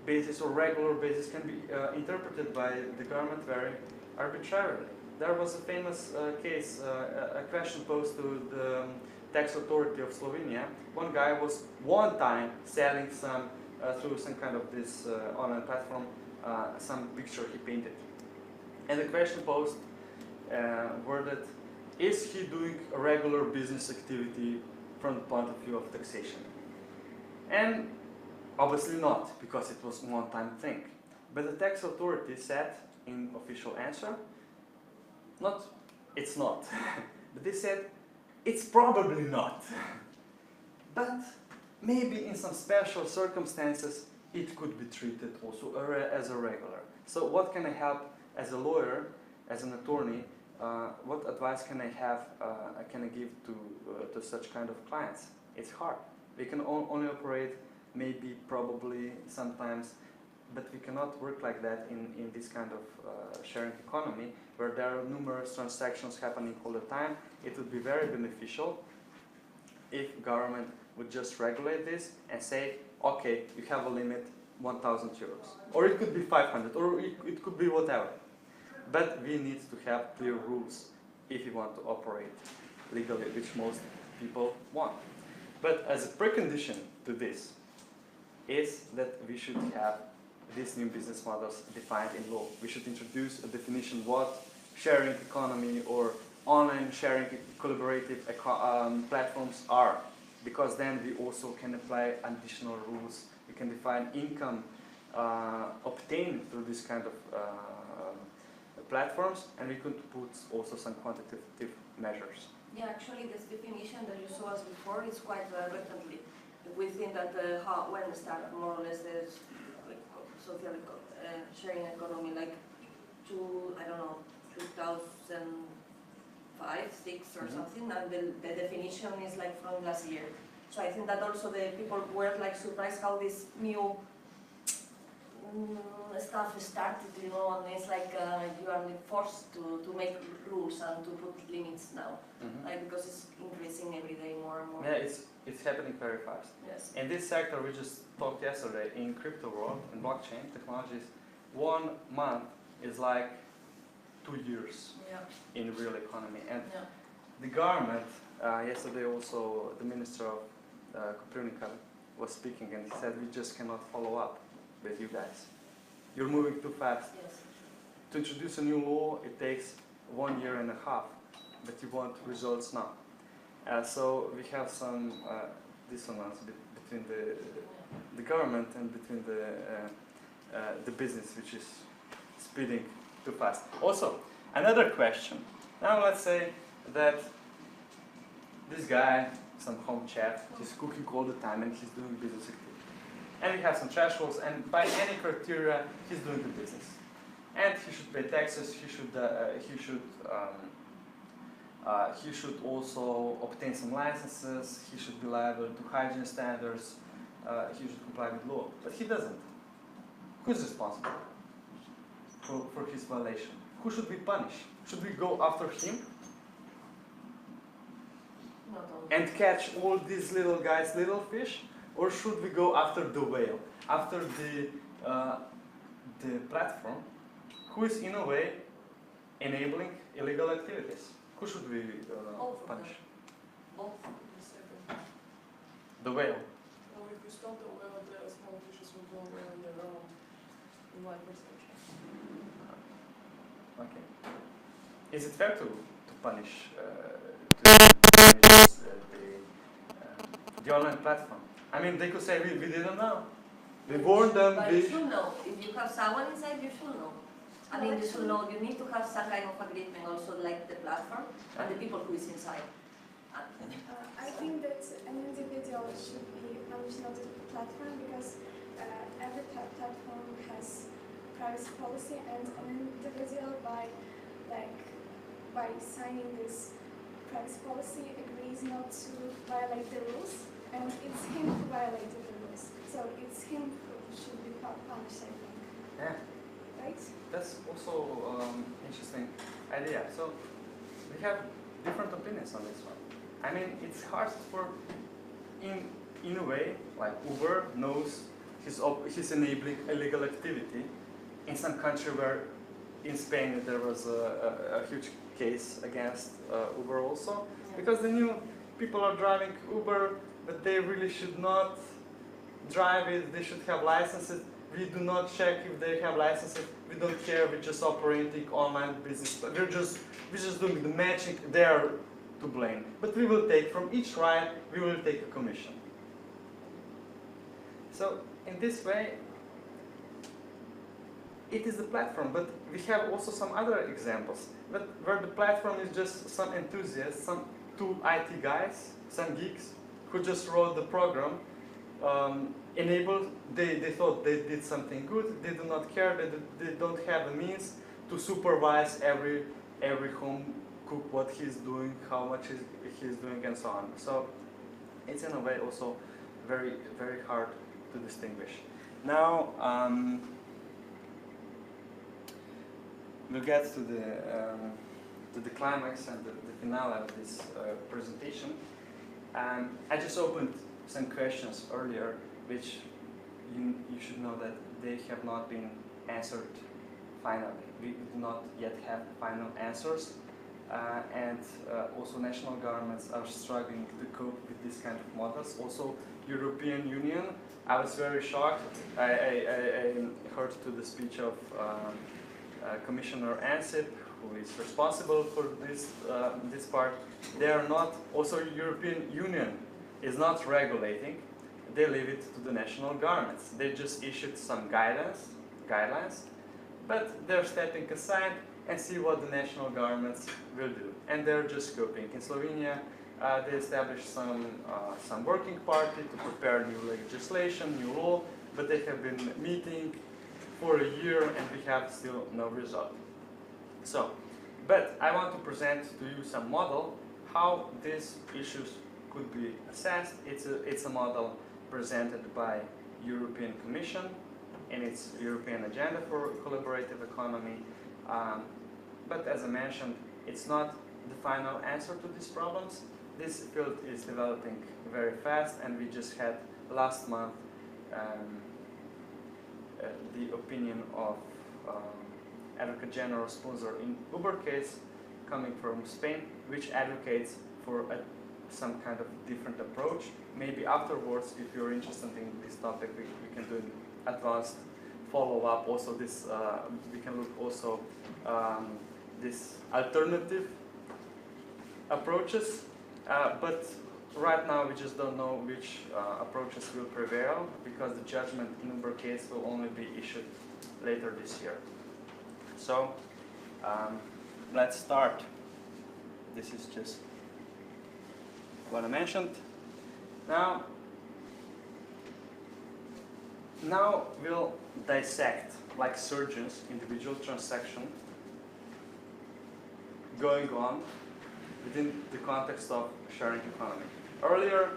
basis or regular basis can be interpreted by the government very arbitrarily. There was a famous case, a question posed to the tax authority of Slovenia. One guy was one time selling some, through some kind of this online platform, some picture he painted. And the question posed worded, is he doing a regular business activity from the point of view of taxation? And obviously not, because it was a one-time thing. But the tax authority said in official answer, it's not. But they said, it's probably not. But maybe in some special circumstances, it could be treated also as a regular. So what can I help as a lawyer, as an attorney, what advice can I give to such kind of clients? It's hard. We can only operate maybe, probably, sometimes, but we cannot work like that in this kind of sharing economy where there are numerous transactions happening all the time. It would be very beneficial if government would just regulate this and say, okay, you have a limit, 1,000 euros. Or it could be 500, or it could be whatever. But we need to have clear rules if we want to operate legally, which most people want. But as a precondition to this is that we should have these new business models defined in law. We should introduce a definition what sharing economy or online sharing collaborative platforms are, because then we also can apply additional rules. We can define income obtained through this kind of platforms, and we could put also some quantitative measures. Yeah, actually, this definition that you saw us before is quite recently. We think that when started more or less this social sharing economy, like I don't know, 2005, 6 or something, and the definition is like from last year. So I think that also the people were like surprised how this new stuff started, you know, and it's like you are forced to make rules and to put limits now, like, because it's increasing every day more and more. Yeah, it's happening very fast. Yes. In this sector, we just talked yesterday, in crypto world, in blockchain technologies, 1 month is like 2 years in real economy. And the government, yesterday also the Minister of Grlica was speaking, and he said, we just cannot follow up with you guys. You're moving too fast. Yes. To introduce a new law, it takes 1.5 years. but you want results now. So we have some dissonance between the government and between the business, which is speeding too fast. Also, another question. Now let's say that this guy, some home chef, he's cooking all the time and he's doing business activity. And we have some thresholds, and by any criteria, he's doing the business. And he should pay taxes. He should also obtain some licenses. He should be liable to hygiene standards. He should comply with law, but he doesn't. Who's responsible for his violation? Who should be punished? Should we go after him Not only. and catch all these little guys, little fish, or should we go after the whale, after the platform, who is in a way enabling illegal activities? Who should we Both of them. punish? Both. The second. The whale. Now, if you stop the whale, the small fishes will go away on their own, in my perception. Okay. Is it fair to punish the online platform? I mean, they could say we didn't know. We warned them. But you should know. If you have someone inside, you should know. I mean, you should know. You need to have some kind of agreement also, like the platform and the people who is inside. I think that an individual should be punished, not the platform, because every platform has privacy policy, and an individual by signing this privacy policy agrees not to violate the rules, and it's him who violated the rules. So it's him who should be punished, I think. Yeah. Right? That's also interesting idea. So we have different opinions on this one. I mean, it's hard for, in a way, like Uber knows he's enabling illegal activity in some country where, in Spain, there was a huge case against Uber also, because they knew people are driving Uber, but they really should not drive it. They should have licenses. We do not check if they have licenses. We don't care. We're just operating online business. We're just doing the matching. They are to blame. But we will take from each ride. We will take a commission. So in this way, it is the platform. But we have also some other examples, but where the platform is just some enthusiasts, some two IT guys, some geeks who just wrote the program. They thought they did something good. They do not care. They don't have the means to supervise every home cook what he's doing, how much he's doing, and so on. So it's in a way also very, very hard to distinguish. Now we'll get to the climax and the finale of this presentation. I just opened some questions earlier, which you should know that they have not been answered finally. We do not yet have final answers, and also national governments are struggling to cope with this kind of models. Also, European Union. I was very shocked. I heard to the speech of Commissioner Ansip, who is responsible for this part. They are not. Also, European Union is not regulating. They leave it to the national governments. They just issued some guidelines, but they're stepping aside and see what the national governments will do. And they're just coping. In Slovenia, they established some working party to prepare new legislation, new law, but they have been meeting for a year and we have still no result. So, but I want to present to you some model how these issues could be assessed. It's a model presented by European Commission in its European Agenda for Collaborative Economy. But as I mentioned, it's not the final answer to these problems. This field is developing very fast, and we just had last month the opinion of Advocate General sponsor in Uber case coming from Spain, which advocates for some kind of different approach. Maybe afterwards, if you're interested in this topic, we can do an advanced follow-up. Also, this we can look also this alternative approaches, but right now we just don't know which approaches will prevail because the judgment in Uber case will only be issued later this year. So let's start. This is just what I mentioned. Now we'll dissect, like surgeons, individual transaction going on within the context of sharing economy. Earlier,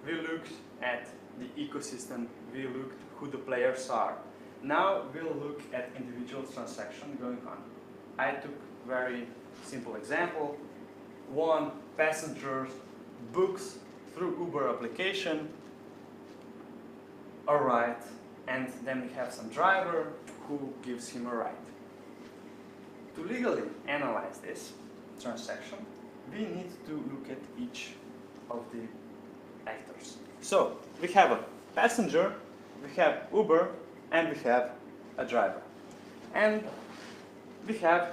we looked at the ecosystem, we looked who the players are. Now we'll look at individual transaction going on. I took very simple example. One passenger books through Uber application a ride, and then we have some driver who gives him a ride. To legally analyze this transaction, we need to look at each of the actors. So we have a passenger, we have Uber, and we have a driver. And we have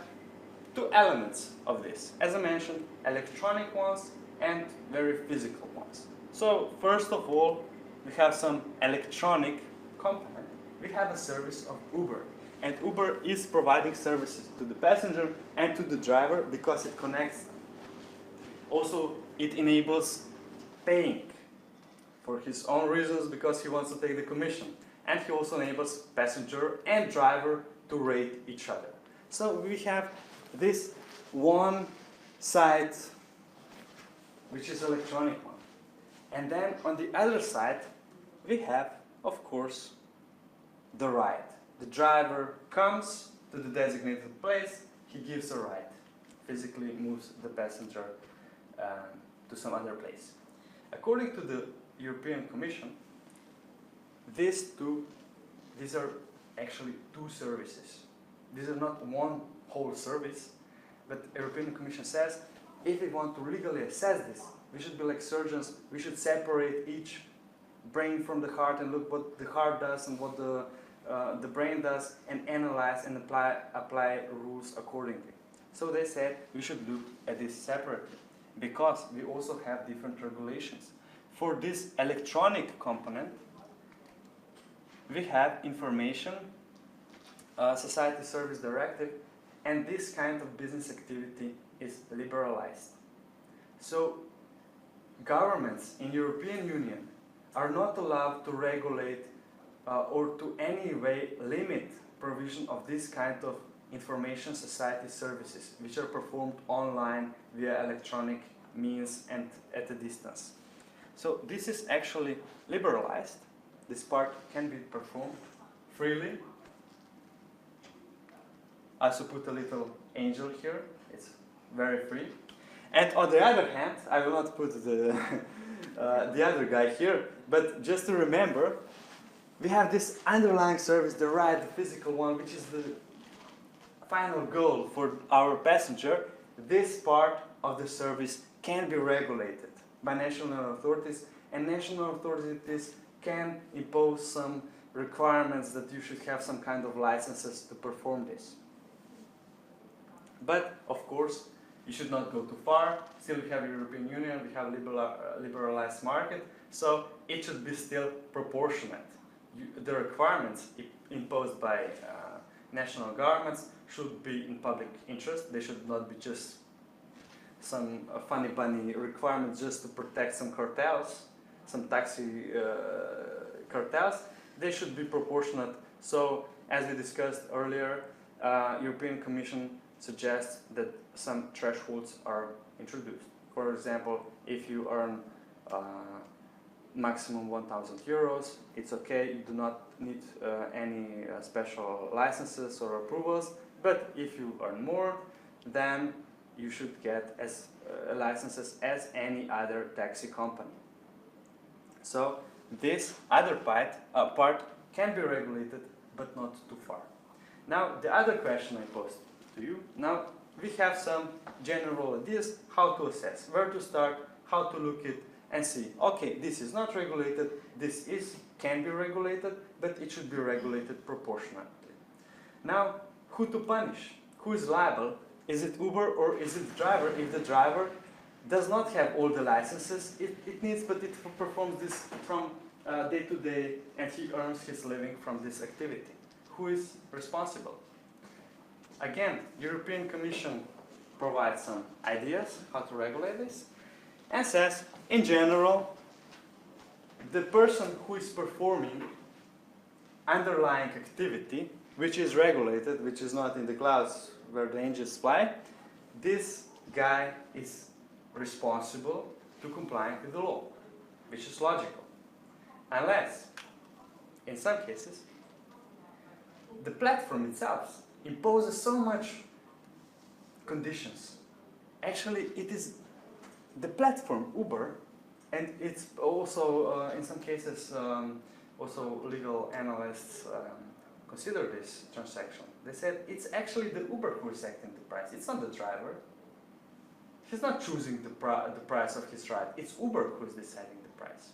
two elements of this. As I mentioned, electronic ones and very physical ones. So first of all, we have some electronic component. We have a service of Uber. And Uber is providing services to the passenger and to the driver because it connects them. Also, it enables paying for his own reasons because he wants to take the commission. And he also enables passenger and driver to rate each other. So we have this one side, which is electronic one. And then on the other side, we have, of course, the ride. The driver comes to the designated place, he gives a ride, physically moves the passenger to some other place. According to the European Commission, these are actually two services. These are not one whole service, but the European Commission says if we want to legally assess this, we should be like surgeons, we should separate each brain from the heart and look what the heart does and what the brain does and analyze and apply rules accordingly. So they said we should look at this separately because we also have different regulations. For this electronic component, we have information society service directive, and this kind of business activity is liberalized. So governments in European Union are not allowed to regulate or to any way limit provision of this kind of information society services, which are performed online via electronic means and at a distance. So this is actually liberalized. This part can be performed freely. I also put a little angel here. It's very free. And on the other hand, I will not put the other guy here, but just to remember, we have this underlying service, the ride, the physical one, which is the final goal for our passenger. This part of the service can be regulated by national authorities, and national authorities can impose some requirements that you should have some kind of licenses to perform this. But, of course, you should not go too far. Still, we have European Union, we have liberalized market, so it should be still proportionate. The requirements imposed by national governments should be in public interest. They should not be just some funny bunny requirements just to protect some cartels, some taxi cartels. They should be proportionate. So, as we discussed earlier, European Commission suggests that some thresholds are introduced. For example, if you earn maximum 1,000 euros, it's okay, you do not need any special licenses or approvals, but if you earn more, then you should get as licenses as any other taxi company. So this other part can be regulated, but not too far. Now the other question I posed to you, now we have some general ideas how to assess, where to start, how to look it and see, okay, this is not regulated, this can be regulated, but it should be regulated proportionately. Now, who to punish? Who is liable? Is it Uber or is it the driver if the driver does not have all the licenses it needs, but it performs this from day to day, and he earns his living from this activity. Who is responsible? Again, European Commission provides some ideas how to regulate this, and says, in general, the person who is performing underlying activity, which is regulated, which is not in the clouds where the angels fly, this guy is responsible to comply with the law, which is logical. Unless, in some cases, the platform itself imposes so much conditions. Actually, it is the platform, Uber, and it's also, in some cases, also legal analysts consider this transaction. They said it's actually the Uber who is setting the price. It's not the driver. He's not choosing the price of his ride. It's Uber who is deciding the price.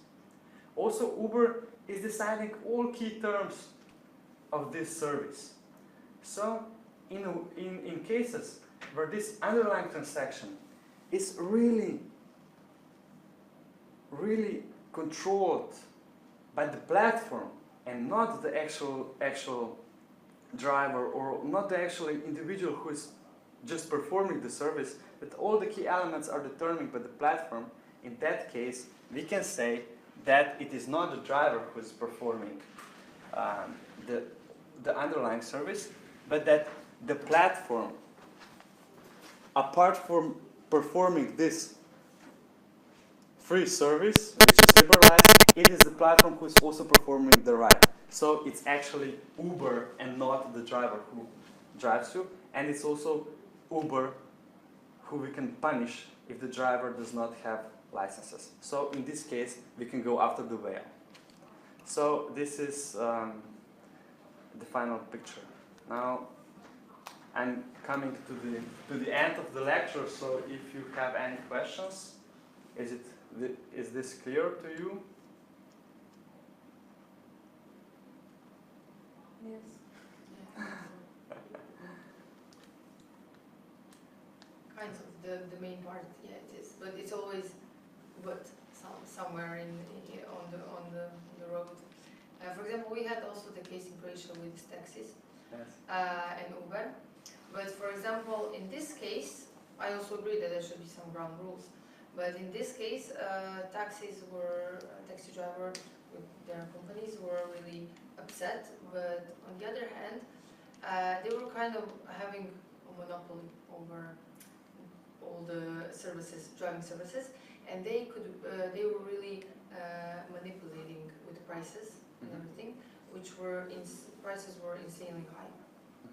Also, Uber is deciding all key terms of this service. So, in cases where this underlying transaction is really controlled by the platform and not the actual driver, or not the actual individual who is just performing the service, but all the key elements are determined by the platform, in that case we can say that it is not the driver who is performing the underlying service, but that the platform, apart from performing this free service, which is liberalized, it is the platform who is also performing the ride. So it's actually Uber and not the driver who drives you, and it's also Uber who we can punish if the driver does not have licenses. So in this case, we can go after the whale. So this is the final picture. Now I'm coming to the end of the lecture, so if you have any questions, is this clear to you? Yes. Kind of the main part, yeah, it is. But it's always somewhere on the road. For example, we had also the case in Croatia with taxis. Yes. And Uber. But for example, in this case, I also agree that there should be some ground rules. But in this case, taxi drivers with their companies were really upset. But on the other hand, they were kind of having a monopoly over all the services, driving services, and they were really manipulating with prices and everything, which prices were insanely high,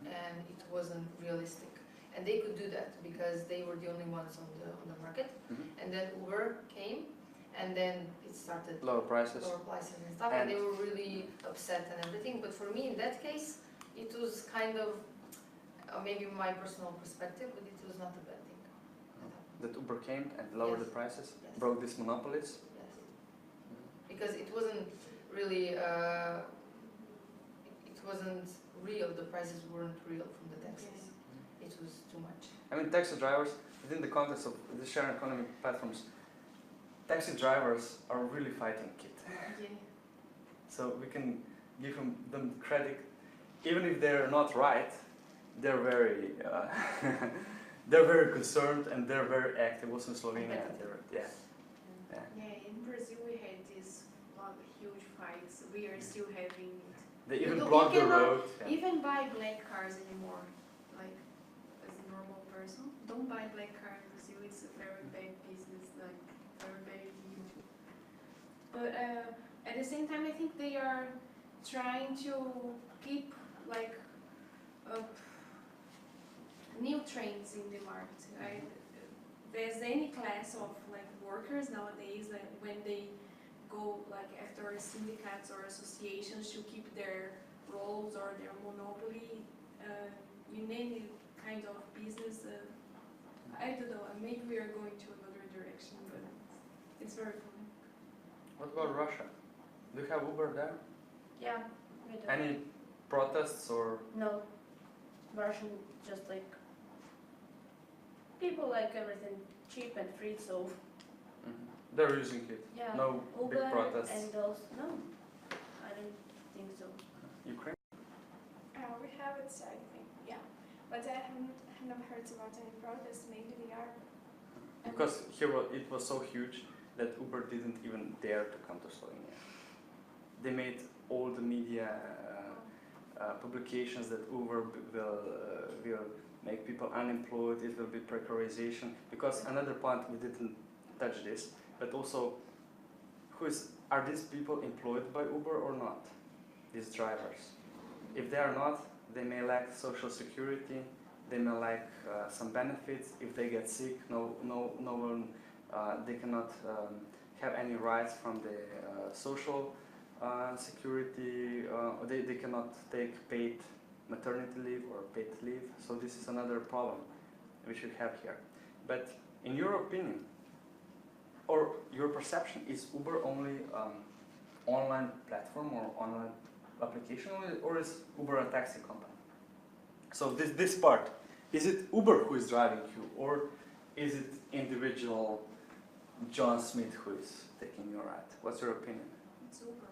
and it wasn't realistic. And they could do that because they were the only ones on the market. And then Uber came, and then it started lower prices and stuff, and they were really upset and everything. But for me, in that case, it was kind of maybe my personal perspective, but it was not a bad thing. that Uber came and lowered the prices, broke these monopolies. Yes, because it wasn't really it wasn't real. The prices weren't real from the taxis. It was too much. I mean, taxi drivers, within the context of the sharing economy platforms, taxi drivers are really fighting it. So we can give them credit, even if they're not right. They're very they're very concerned, and they're very active. Also in Slovenia, In Brazil we had these huge fights. We are still having it. They even block the road. Even buy black cars anymore. Like, as a normal person, don't buy black car in Brazil. It's a very bad business, like very bad deal. But at the same time, I think they are trying to keep like new trends in the market. There's any class of like workers nowadays that when they go like after syndicates or associations to keep their roles or their monopoly in any kind of business. I don't know, maybe we are going to another direction, but it's very fun. What about Russia? Do you have Uber there? Yeah, we do. Any protests or? No. Russian, just like people like everything cheap and free, so They're using it. yeah. No big Uber protests. and those, no, I don't think so. Ukraine? We have it, I think, yeah. But I haven't heard about any protests. Maybe they are. Because here it was so huge that Uber didn't even dare to come to Slovenia. They made all the media publications that Uber will make people unemployed, it will be precarization. Because another point, we didn't touch this, but also, are these people employed by Uber or not? These drivers. If they are not, they may lack social security, they may lack some benefits. If they get sick, no one, they cannot have any rights from the social security. They cannot take paid maternity leave or paid leave. So this is another problem which we have here. But in your opinion, or your perception, is Uber only online platform or online application, or is Uber a taxi company? So this part, is it Uber who is driving you, or is it individual John Smith who is taking your ride? What's your opinion? It's Uber.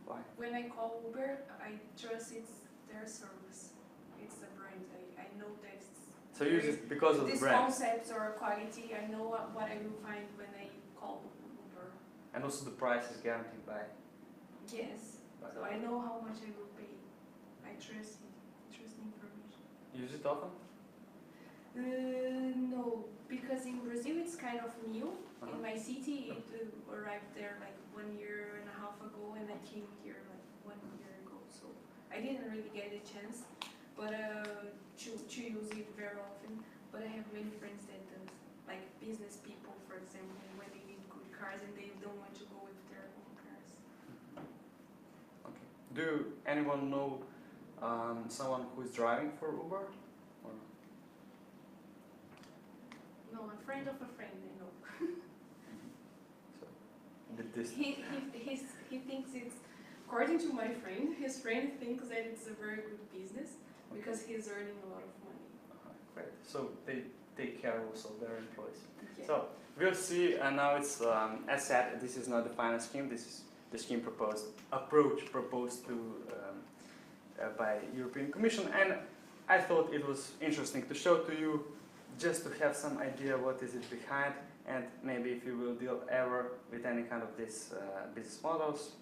Why? When I call Uber, I trust it's their service. It's the brand. I know that it's So you use it because of the this brand, concept or quality. I know what I will find when I call Uber. and also the price is guaranteed by. Yes. So I know how much I will pay. I trust it. Trust the information. Use it often? No, because in Brazil it's kind of new. In my city, it arrived there like 1.5 years ago, and I came here like 1 year ago. So I didn't really get a chance, but to use it very often. But I have many friends that like business people, for example, when they need good cars and they don't want to go with their own cars. Okay. Do anyone know someone who is driving for Uber? Or no? No, a friend of a friend, I know. So, this. He thinks it's, according to my friend, his friend thinks that it's a very good business because he's earning a lot of money. Great. So they take care also of their employees. Yeah. So we'll see. And now it's as said, this is not the final scheme. This is the scheme proposed to by European Commission. And I thought it was interesting to show to you, just to have some idea what is it behind, and maybe if you will deal ever with any kind of this business models,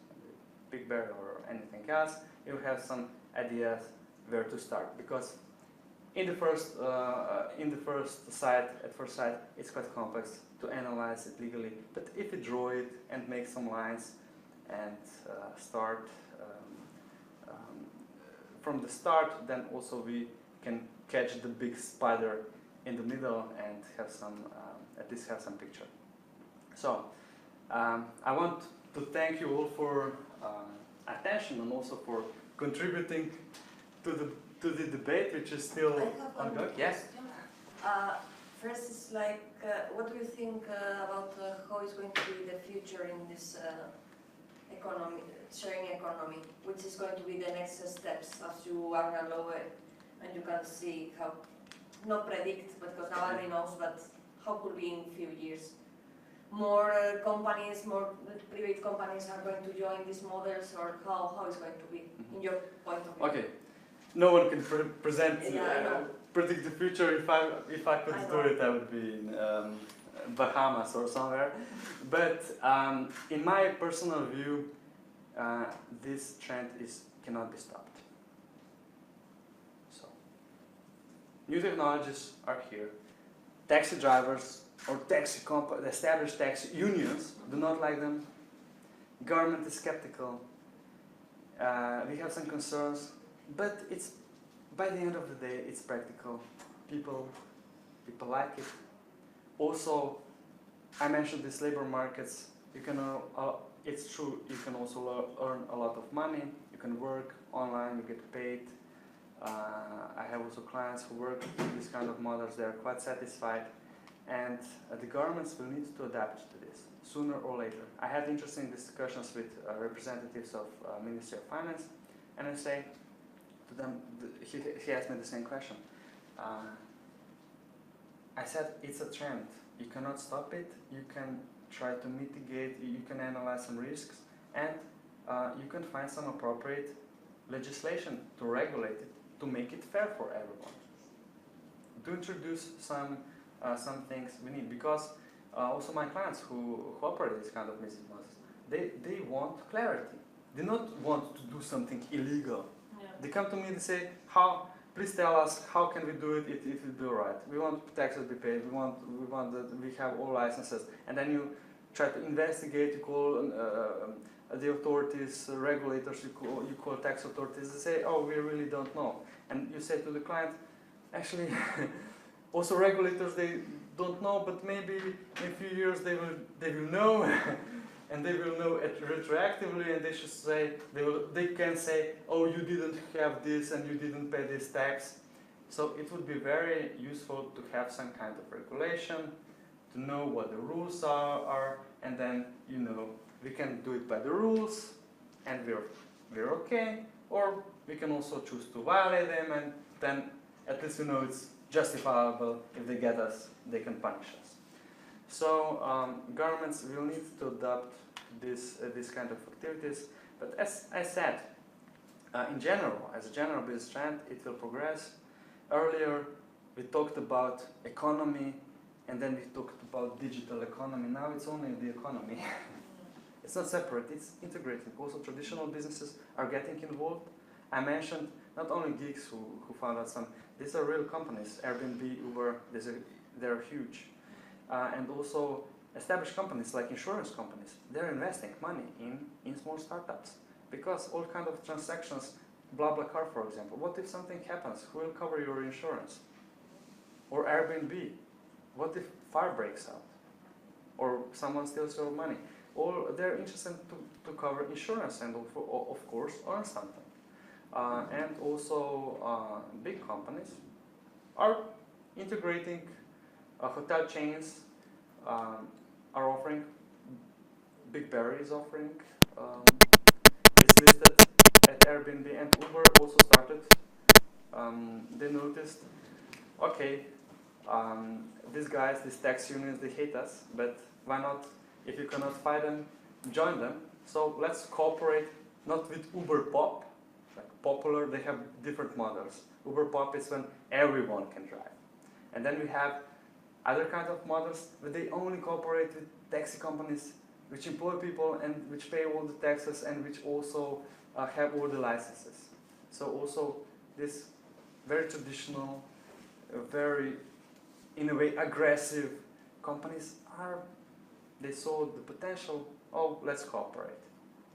Big Bear or anything else, you have some ideas where to start. Because in the first sight, it's quite complex to analyze it legally. But if you draw it and make some lines and start from the start, then also we can catch the big spider in the middle and have some, at least have some picture. So, I want to thank you all for attention and also for contributing to the debate, which is still ongoing. Yes. First is like, what do you think about how is going to be the future in this economy, sharing economy, which is going to be the next steps as you are allow it, and you can see how, not predict, because nobody knows, but how could be in few years. More companies, more private companies are going to join these models, or how is going to be, in your point of view? Okay. No one can present, Yeah, predict the future. If I could do it, I would be in Bahamas or somewhere. But in my personal view, this trend cannot be stopped. So, new technologies are here. Taxi drivers or established taxi unions do not like them. Government is skeptical. We have some concerns. But it's, by the end of the day, it's practical. People like it. Also, I mentioned these labor markets. You can, it's true. You can also earn a lot of money. You can work online. You get paid. I have also clients who work with these kind of models. They are quite satisfied, and the governments will need to adapt to this sooner or later. I had interesting discussions with representatives of Ministry of Finance, and I say to them, he asked me the same question. I said it's a trend. You cannot stop it. You can try to mitigate, you can analyze some risks, and you can find some appropriate legislation to regulate it, to make it fair for everyone. To introduce some things we need, because also my clients who operate this kind of business models, they want clarity. They not want to do something illegal. Yeah. They come to me and say, please tell us how can we do it if we do right. We want taxes to be paid. We want that we have all licenses. And then you try to investigate. You call the authorities, regulators. You call tax authorities. They say, oh, we really don't know. And you say to the client, actually, also regulators, they don't know, but maybe in a few years they will know. And they will know it retroactively, and they should say they can say, oh, you didn't have this and you didn't pay this tax. So it would be very useful to have some kind of regulation, to know what the rules are, and then we can do it by the rules, and we're okay, or we can also choose to violate them, and then at least we know it's justifiable. If they get us, they can punish us. So governments will need to adopt this kind of activities. But as I said, in general, as a general business trend, it will progress. Earlier, we talked about economy, and then we talked about digital economy. Now it's only the economy. It's not separate, it's integrated. Also, traditional businesses are getting involved. I mentioned not only geeks who found out some, these are real companies, AirBnb, Uber, they're huge. And also established companies like insurance companies, they're investing money in small startups, because all kind of transactions, BlaBlaCar for example, what if something happens? Who will cover your insurance? Or Airbnb, what if fire breaks out? Or someone steals your money? Or they're interested to cover insurance and of course earn something. And also big companies are integrating hotel chains, are offering, Big Bear is offering, it's listed at Airbnb, and Uber also started. They noticed, okay, these guys, these tax unions, they hate us, but why not, if you cannot fight them, join them. So let's cooperate, not with Uber Pop, like popular, they have different models. Uber Pop is when everyone can drive. And then we have other kinds of models where they only cooperate with taxi companies which employ people and which pay all the taxes and which also have all the licenses. So also this very traditional, very, in a way, aggressive companies they saw the potential, oh, let's cooperate.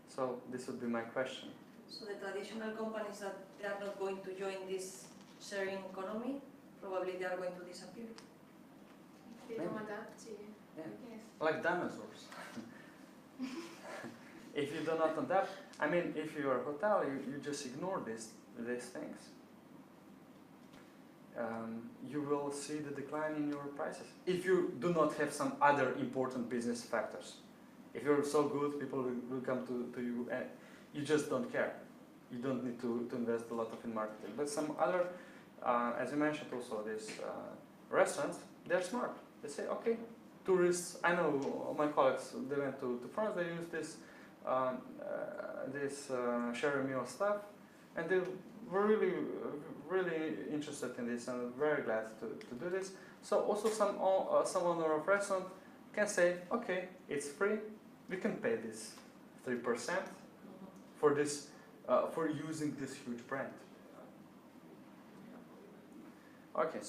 So this would be my question. So the traditional companies that they are not going to join this sharing economy, probably they are going to disappear. They don't adapt to you. Yeah. Yes. Like dinosaurs. If you do not adapt, I mean, if you are a hotel, you just ignore these things. You will see the decline in your prices. If you do not have some other important business factors. If you're so good, people will come to you and you just don't care. You don't need to invest a lot in marketing. But some other, as you mentioned also, these restaurants, they're smart. They say, okay, tourists, I know my colleagues, they went to France, they used this share a meal stuff, and they were really interested in this and very glad to do this. So also some owner of restaurant can say, okay, it's free, we can pay this 3% for this for using this huge brand. Okay. So